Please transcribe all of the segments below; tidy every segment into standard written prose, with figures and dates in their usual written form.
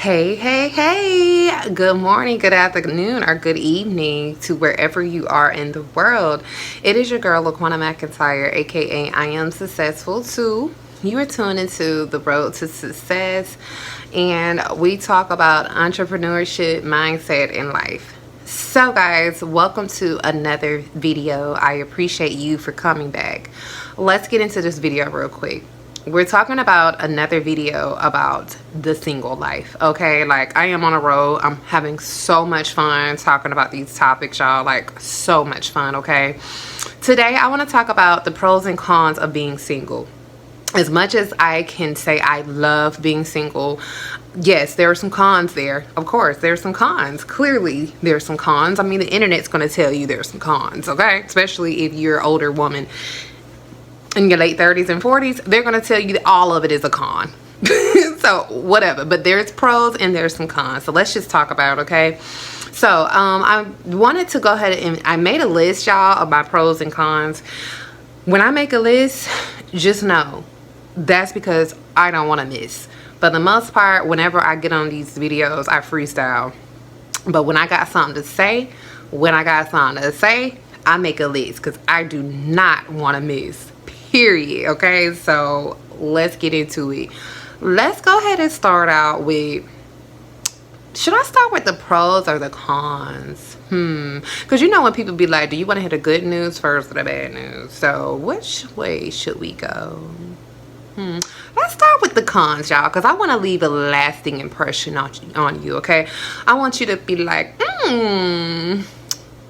Hey, hey, hey. Good morning, good afternoon, or good evening to wherever you are in the world. It is your girl, Laquana McIntyre, aka I Am Successful Too. You are tuned into the road to success, and we talk about entrepreneurship, mindset, and life. So, guys, welcome to another video. I appreciate you for coming back. Let's get into this video real quick. We're talking about another video about the single life. Okay, like I am on a roll. I'm having so much fun talking about these topics, y'all. Like so much fun. Okay, today I want to talk about the pros and cons of being single. As much as I can say I love being single, yes, there are some cons there. Of course, there's some cons. Clearly, there's some cons. I mean, the internet's going to tell you there's some cons, okay? Especially if you're an older woman in your late 30s and 40s, they're going to tell you that all of it is a con. So, whatever. But there's pros and there's some cons. So, let's just talk about it, okay? So, I wanted to go ahead and I made a list, y'all, of my pros and cons. When I make a list, just know that's because I don't want to miss. For the most part, whenever I get on these videos, I freestyle. But when I got something to say, I make a list because I do not want to miss. Period. Okay, so let's get into it. Let's go ahead and start out with, should I start with the pros or the cons? Because you know when people be like, do you want to hear the good news first or the bad news? So which way should we go? Let's start with the cons, y'all, because I want to leave a lasting impression on you, okay? I want you to be like,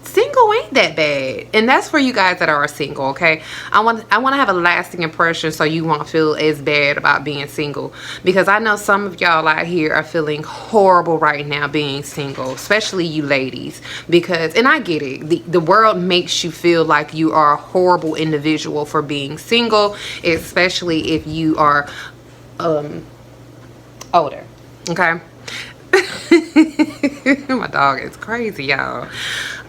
single ain't that bad. And that's for you guys that are single, okay? I want to have a lasting impression so you won't feel as bad about being single, because I know some of y'all out here are feeling horrible right now being single, especially you ladies, because, and I get it, the world makes you feel like you are a horrible individual for being single, especially if you are older, okay? My dog is crazy, y'all.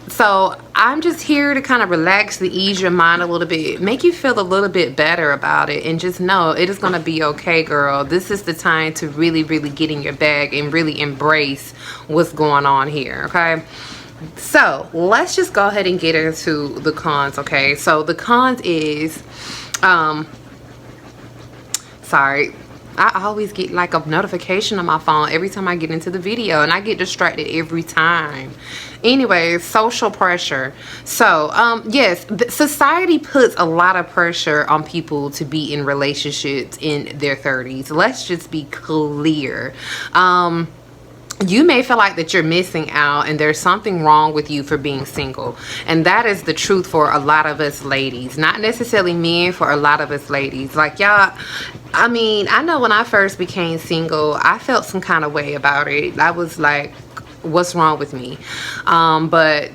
So I'm just here to kind of relax and ease your mind a little bit, make you feel a little bit better about it, and just know it is going to be okay, girl. This is the time to really, really get in your bag and really embrace what's going on here, okay? So let's just go ahead and get into the cons, okay? So the cons is, sorry, I always get like a notification on my phone every time I get into the video, and I get distracted every time. Anyway, social pressure. So yes, society puts a lot of pressure on people to be in relationships in their 30s. Let's just be clear. You may feel like that you're missing out and there's something wrong with you for being single, and that is the truth for a lot of us ladies, not necessarily men, for a lot of us ladies. Like, y'all, I mean, I know when I first became single, I felt some kind of way about it. I was like, what's wrong with me? But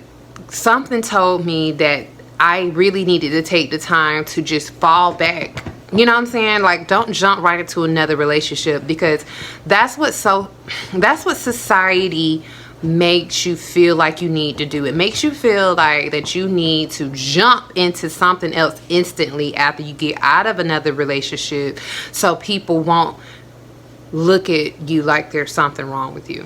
something told me that I really needed to take the time to just fall back. You know what I'm saying? Like, don't jump right into another relationship, because that's what society makes you feel like you need to do. It makes you feel like that you need to jump into something else instantly after you get out of another relationship, so people won't look at you like there's something wrong with you.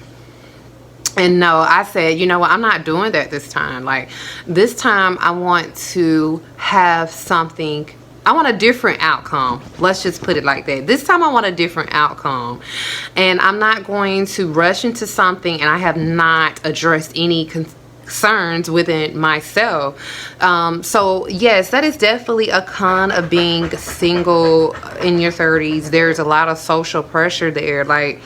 And no, I said, you know what, I'm not doing that this time. Like, this time I want to have something, I want a different outcome. Let's just put it like that. This time I want a different outcome. And I'm not going to rush into something and I have not addressed any concerns within myself. So yes, that is definitely a con of being single in your 30s. There's a lot of social pressure there. Like,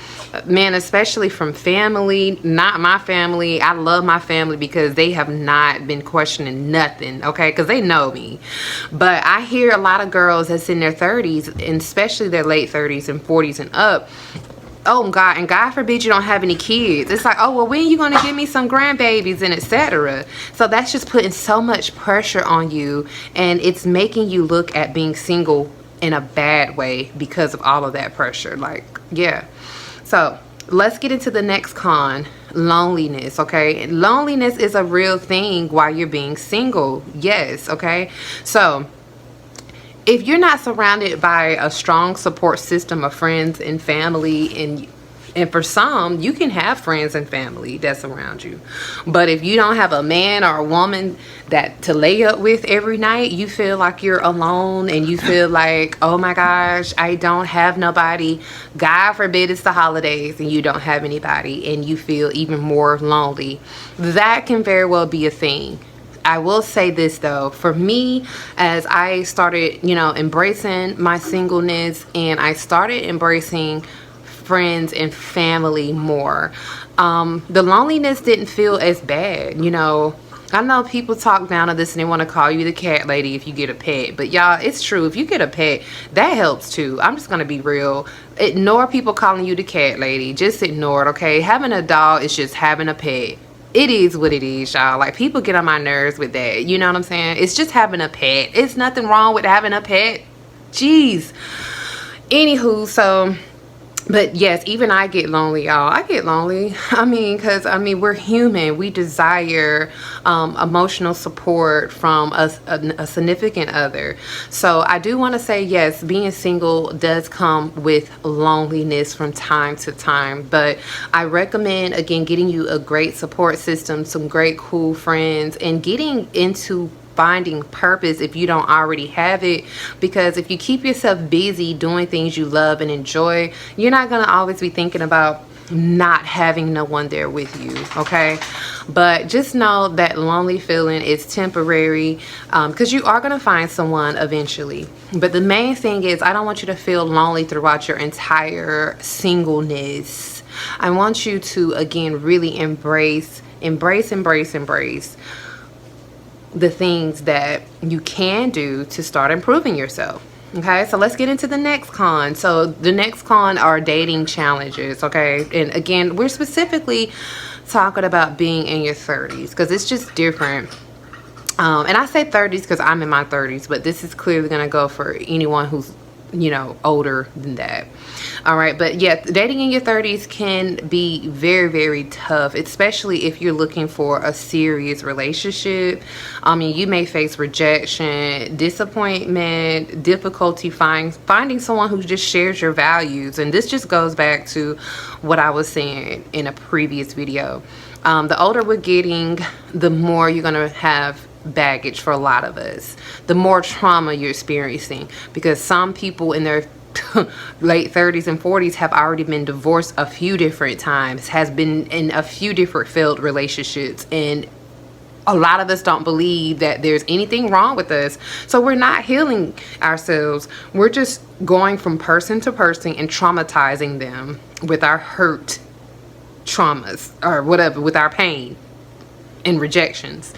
man, especially from family, not my family. I love my family because they have not been questioning nothing, okay? Because they know me. But I hear a lot of girls that's in their 30s, and especially their late 30s and 40s and up, oh God, and God forbid you don't have any kids. It's like, oh, well, when are you going to give me some grandbabies and etc. So that's just putting so much pressure on you, and it's making you look at being single in a bad way because of all of that pressure. Like, yeah. So let's get into the next con, loneliness, okay? Loneliness is a real thing while you're being single. Yes, okay? So if you're not surrounded by a strong support system of friends and family, and And for some, you can have friends and family that's around you. But if you don't have a man or a woman that to lay up with every night, you feel like you're alone, and you feel like, oh my gosh, I don't have nobody. God forbid it's the holidays and you don't have anybody, and you feel even more lonely. That can very well be a thing. I will say this though, for me, as I started, embracing my singleness, and I started embracing friends and family more, the loneliness didn't feel as bad. I know people talk down to this and they want to call you the cat lady if you get a pet, but y'all, it's true. If you get a pet, that helps too. I'm just gonna be real. Ignore people calling you the cat lady. Just ignore it, okay? Having a dog is just having a pet. It is what it is, y'all. Like, people get on my nerves with that. You know what I'm saying? It's just having a pet. It's nothing wrong with having a pet. Jeez. Anywho, so, but yes, even I get lonely, y'all. I get lonely. Because we're human. We desire emotional support from a significant other. So I do want to say, yes, being single does come with loneliness from time to time. But I recommend, again, getting you a great support system, some great cool friends, and getting into finding purpose if you don't already have it. Because if you keep yourself busy doing things you love and enjoy, you're not going to always be thinking about not having no one there with you, okay? But just know that lonely feeling is temporary, because you are going to find someone eventually. But the main thing is, I don't want you to feel lonely throughout your entire singleness. I want you to, again, really embrace the things that you can do to start improving yourself. Okay, so let's get into the next con. So the next con are dating challenges, okay? And again, we're specifically talking about being in your 30s, because it's just different. And I say 30s because I'm in my 30s, but this is clearly going to go for anyone who's older than that. All right, but yeah, dating in your 30s can be very, very tough, especially if you're looking for a serious relationship. You may face rejection, disappointment, difficulty finding someone who just shares your values. And this just goes back to what I was saying in a previous video. The older we're getting, the more you're gonna have baggage for a lot of us, the more trauma you're experiencing, because some people in their late 30s and 40s have already been divorced a few different times, has been in a few different failed relationships, and a lot of us don't believe that there's anything wrong with us. So we're not healing ourselves. We're just going from person to person and traumatizing them with our hurt traumas or whatever, with our pain and rejections.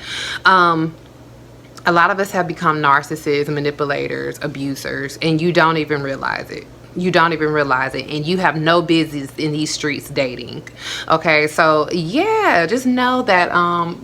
A lot of us have become narcissists, manipulators, abusers, and you don't even realize it. You don't even realize it, and you have no business in these streets dating. Okay, so yeah, just know that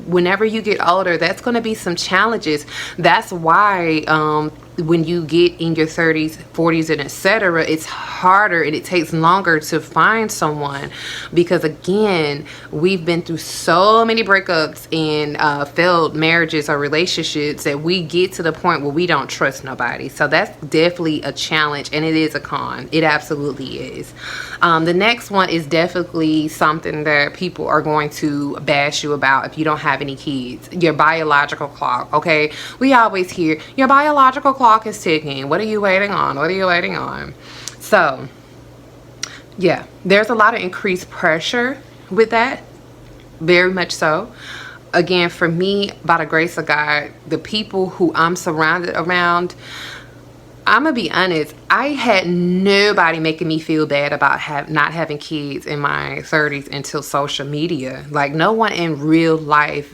whenever you get older, that's going to be some challenges. That's why when you get in your 30s, 40s, and etc., it's harder and it takes longer to find someone, because again, we've been through so many breakups and failed marriages or relationships that we get to the point where we don't trust nobody. So that's definitely a challenge, and it is a con. It absolutely is. The next one is definitely something that people are going to bash you about if you don't have any kids. Your biological clock, okay? We always hear, your biological clock is ticking. What are you waiting on? What are you waiting on? So, yeah, there's a lot of increased pressure with that. Very much so. Again, for me, by the grace of God, the people who I'm surrounded around, I'm gonna be honest, I had nobody making me feel bad about not having kids in my 30s until social media. Like, no one in real life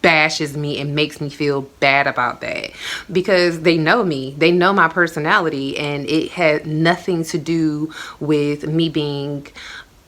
bashes me and makes me feel bad about that, because they know me, they know my personality, and it had nothing to do with me being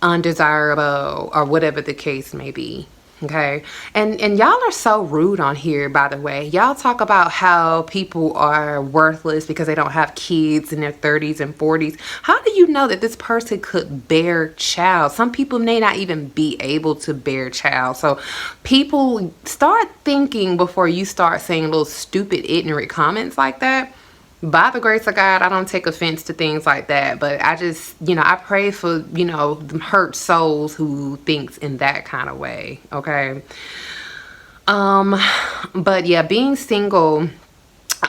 undesirable or whatever the case may be. Okay, and y'all are so rude on here, by the way. Y'all talk about how people are worthless because they don't have kids in their 30s and 40s. How do you know that this person could bear child? Some people may not even be able to bear child. So people, start thinking before you start saying little stupid ignorant comments like that. By the grace of God, I don't take offense to things like that, but I just, I pray for, the hurt souls who thinks in that kind of way. Okay. But yeah, being single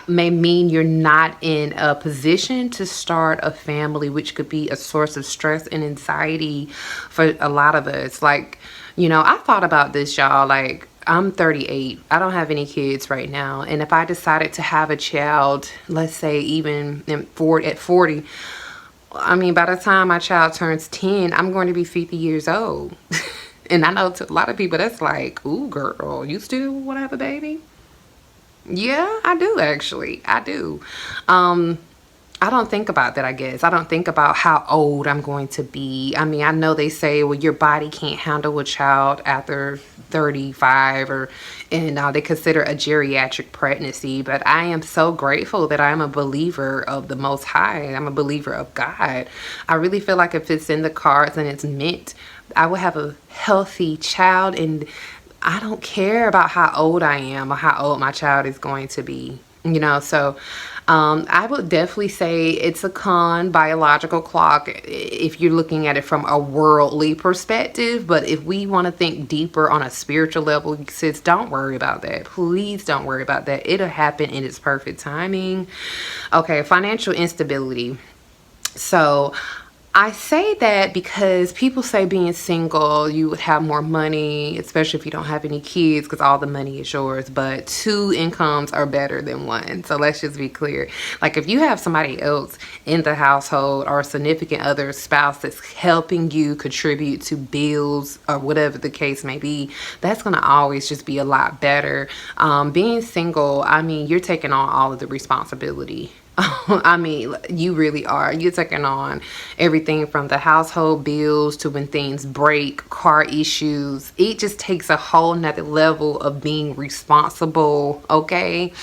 may mean you're not in a position to start a family, which could be a source of stress and anxiety for a lot of us. Like, I thought about this, y'all. Like, I'm 38. I don't have any kids right now. And if I decided to have a child, let's say even at 40, I mean, by the time my child turns 10, I'm going to be 50 years old. And I know to a lot of people that's like, ooh, girl, you still want to have a baby? Yeah, I do actually. I do. I don't think about that, I guess. I don't think about how old I'm going to be. I mean, I know they say, well, your body can't handle a child after 35 and they consider a geriatric pregnancy. But I am so grateful that I'm a believer of the Most High. I'm a believer of God. I really feel like if it's in the cards and it's meant, I will have a healthy child, and I don't care about how old I am or how old my child is going to be, so I would definitely say it's a biological clock if you're looking at it from a worldly perspective. But if we want to think deeper on a spiritual level, sis, don't worry about that. Please don't worry about that. It'll happen in its perfect timing. Okay, financial instability. So I say that because people say being single, you would have more money, especially if you don't have any kids, because all the money is yours. But 2 incomes are better than 1. So let's just be clear. Like, if you have somebody else in the household or a significant other spouse that's helping you contribute to bills or whatever the case may be, that's going to always just be a lot better. Being single, I mean, you're taking on all of the responsibility. I mean, you really are. You're taking on everything from the household bills to when things break, car issues. It just takes a whole nother level of being responsible, okay?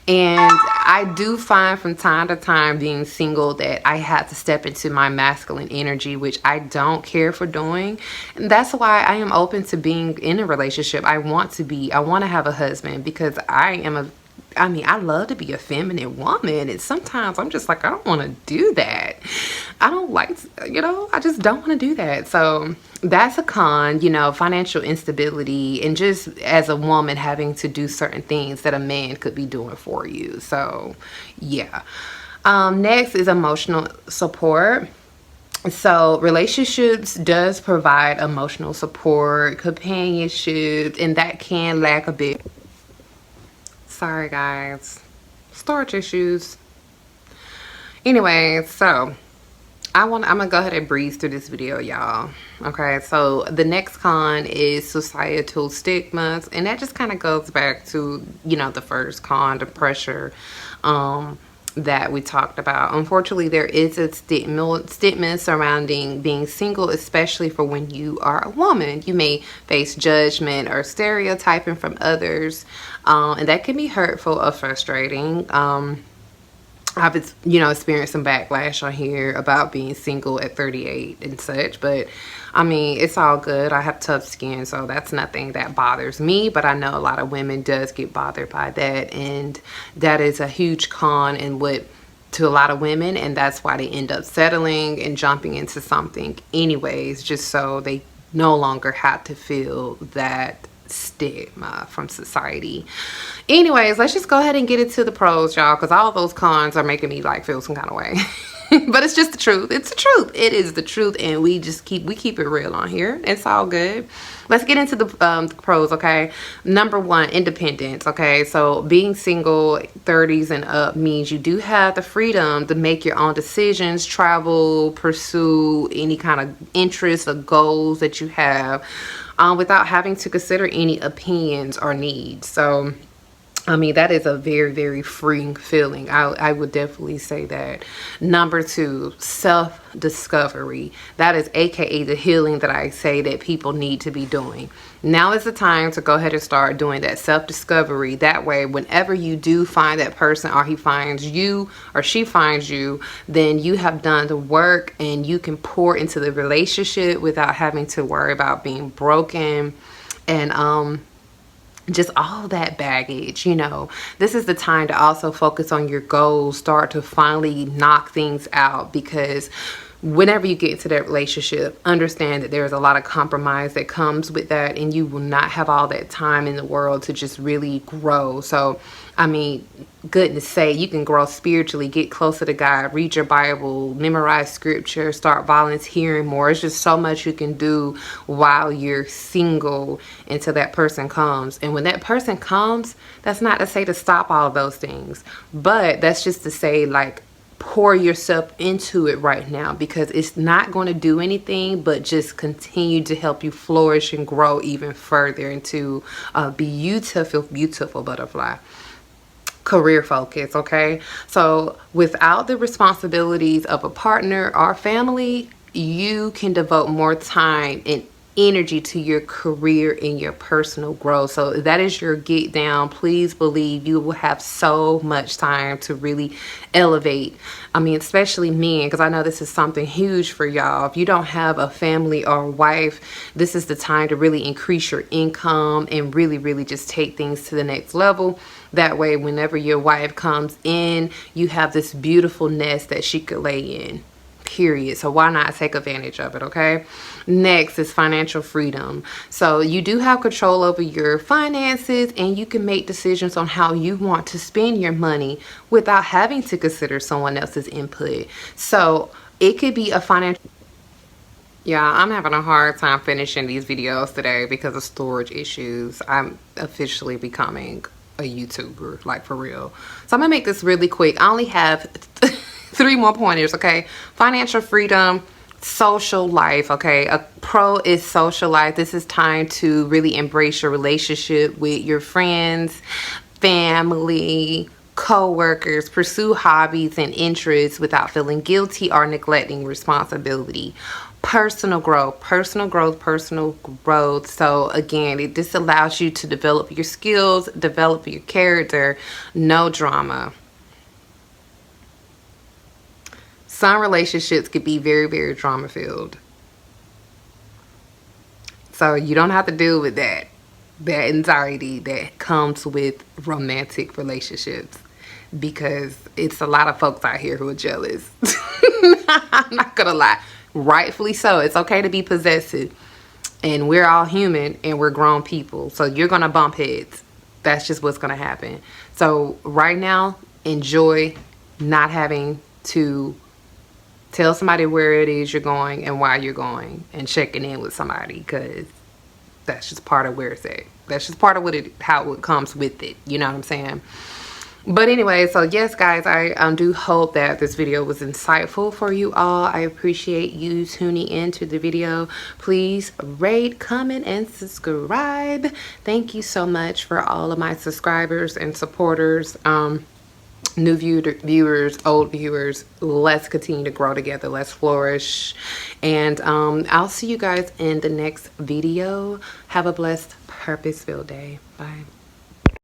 And I do find from time to time being single that I have to step into my masculine energy, which I don't care for doing. And that's why I am open to being in a relationship. I want to have a husband, because I love to be a feminine woman, and sometimes I'm just like, I don't want to do that. I don't like, I just don't want to do that. So that's a con, financial instability, and just as a woman having to do certain things that a man could be doing for you. So yeah. Next is emotional support. So relationships does provide emotional support, companionship, and that can lack a bit. Sorry guys, storage issues. Anyway, so I'm gonna go ahead and breeze through this video, y'all. Okay, so the next con is societal stigmas, and that just kind of goes back to the first con, the pressure that we talked about. Unfortunately, there is a stigma surrounding being single, especially for when you are a woman. You may face judgment or stereotyping from others, and that can be hurtful or frustrating. I've experienced some backlash on here about being single at 38 and such, but I mean, it's all good. I have tough skin, so that's nothing that bothers me, but I know a lot of women does get bothered by that, and that is a huge con to a lot of women, and that's why they end up settling and jumping into something anyways, just so they no longer have to feel that stigma from society. Anyways, let's just go ahead and get into the pros, y'all, because all those cons are making me like feel some kind of way. But it's just the truth. It's the truth. It is the truth, and we keep it real on here. It's all good. Let's get into the pros, okay? Number 1, independence, okay? So being single, 30s and up, means you do have the freedom to make your own decisions, travel, pursue any kind of interests or goals that you have, without having to consider any opinions or needs. So I mean, that is a very, very freeing feeling. I would definitely say that. Number 2, self-discovery. That is AKA the healing that I say that people need to be doing. Now is the time to go ahead and start doing that self-discovery. That way, whenever you do find that person, or he finds you or she finds you, then you have done the work and you can pour into the relationship without having to worry about being broken. And just all that baggage. You know, this is the time to also focus on your goals, start to finally knock things out, because whenever you get into that relationship, understand that there's a lot of compromise that comes with that, and you will not have all that time in the world to just really grow. So I mean, goodness sake, you can grow spiritually, get closer to God, read your Bible, memorize scripture, start volunteering more. It's just so much you can do while you're single until that person comes. And when that person comes, that's not to say to stop all of those things, but that's just to say, like, pour yourself into it right now, because it's not going to do anything but just continue to help you flourish and grow even further into a beautiful butterfly. Career focus. Okay, so without the responsibilities of a partner or family, you can devote more time and energy to your career and your personal growth. So if that is your get down, please believe you will have so much time to really elevate. I mean, especially men, because I know this is something huge for y'all. If you don't have a family or a wife, this is the time to really increase your income and really just take things to the next level. That way, whenever your wife comes in, you have this beautiful nest that she could lay in. Period. So why not take advantage of it? Okay. Next is financial freedom. So you do have control over your finances, and you can make decisions on how you want to spend your money without having to consider someone else's input. So it could be a financial... Yeah, I'm having a hard time finishing these videos today because of storage issues. I'm officially becoming a YouTuber, like, for real. So I'm gonna make this really quick. I only have 3 more pointers. Okay, financial freedom, social life. Okay, a pro is social life. This is time to really embrace your relationship with your friends, family, co-workers. Pursue hobbies and interests without feeling guilty or neglecting responsibility. Personal growth. So again, this allows you to develop your skills, develop your character. No drama. Some relationships could be very drama filled, so you don't have to deal with that anxiety that comes with romantic relationships, because it's a lot of folks out here who are jealous. I'm not gonna lie. Rightfully so. It's okay to be possessive, and we're all human and we're grown people, so you're gonna bump heads. That's just what's gonna happen. So right now, enjoy not having to tell somebody where it is you're going and why you're going, and checking in with somebody, because that's just part of where it's at. That's just part of how it comes with it. You know what I'm saying? But anyway, so yes, guys, I do hope that this video was insightful for you all. I appreciate you tuning into the video. Please rate, comment, and subscribe. Thank you so much for all of my subscribers and supporters. New viewers, old viewers. Let's continue to grow together. Let's flourish. And I'll see you guys in the next video. Have a blessed, purpose-filled day. Bye.